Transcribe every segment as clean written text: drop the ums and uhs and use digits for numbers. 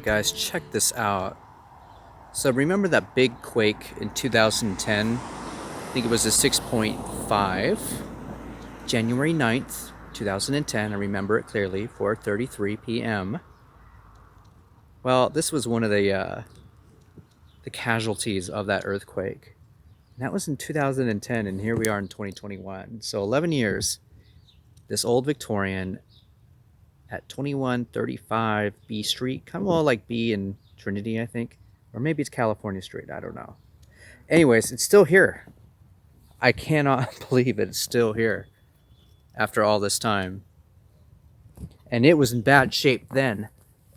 guys, check this out. So remember that big quake in 2010? I think it was a 6.5. January 9th, 2010. I remember it clearly, 4:33 p.m. Well, this was one of the casualties of that earthquake. And that was in 2010, and here we are in 2021. So 11 years. This old Victorian at 2135 B Street, kind of all like B in Trinity, I think. Or maybe it's California Street, I don't know. Anyways, it's still here. I cannot believe it's still here after all this time. And it was in bad shape then,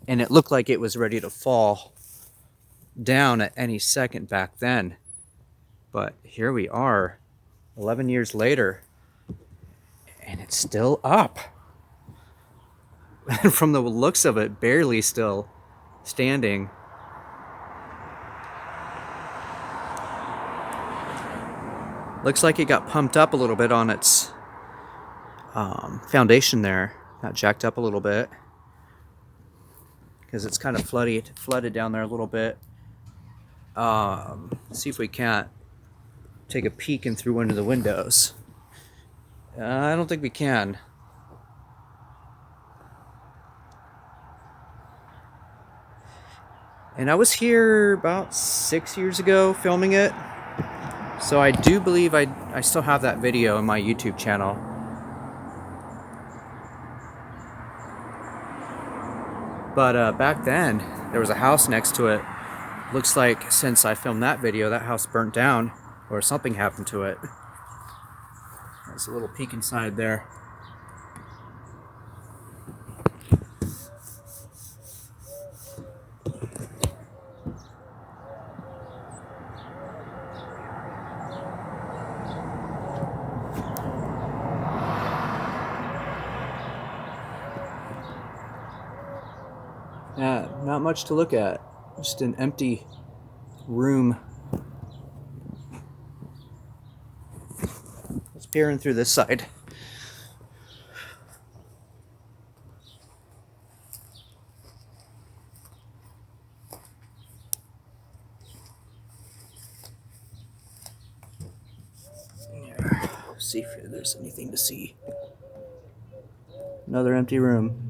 and it looked like it was ready to fall down at any second back then. But here we are, 11 years later, and it's still up. And from the looks of it, barely still standing. Looks like it got pumped up a little bit on its foundation there. Got jacked up a little bit because it's kind of flooded down there a little bit. See if we can't take a peek in through one of the windows. I don't think we can. And I was here about 6 years ago filming it. So I do believe I still have that video on my YouTube channel. But back then, there was a house next to it. Looks like since I filmed that video, that house burnt down or something happened to it. There's a little peek inside there. Yeah, not much to look at. Just an empty room. Let's peer in through this side. Here, see if there's anything to see. Another empty room.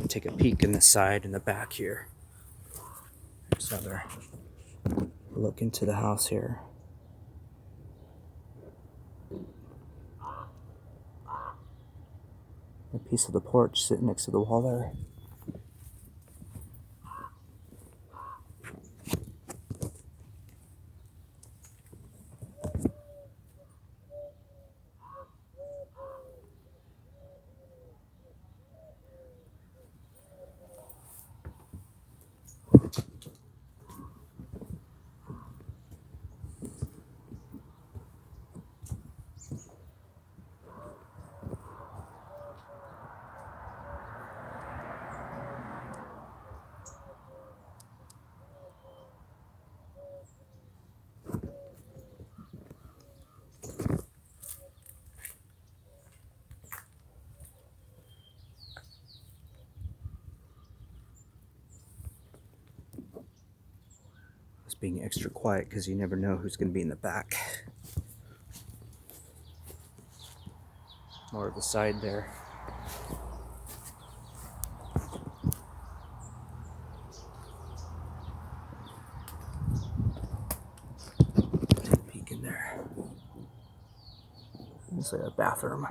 Take a peek in the side and the back here. There's another look into the house here. A piece of the porch sitting next to the wall there. Being extra quiet because you never know who's going to be in the back. More of the side there. Take a peek in there. There's a bathroom.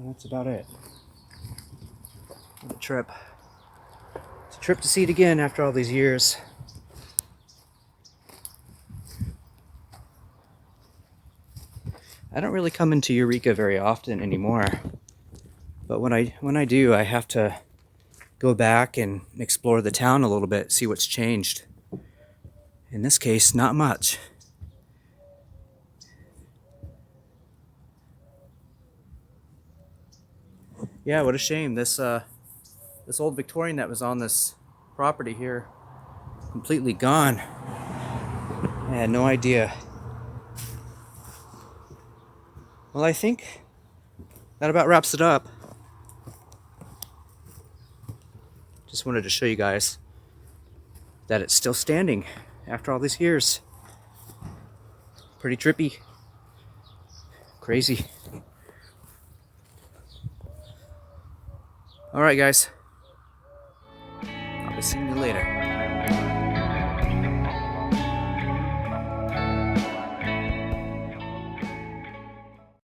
That's about it. What a trip. It's a trip to see it again after all these years. I don't really come into Eureka very often anymore. But when I do, I have to go back and explore the town a little bit, see what's changed. In this case, not much. Yeah, what a shame. This old Victorian that was on this property here, completely gone. I had no idea. Well, I think that about wraps it up. Just wanted to show you guys that it's still standing after all these years. Pretty trippy. Crazy. Alright guys, I'll be seeing you later.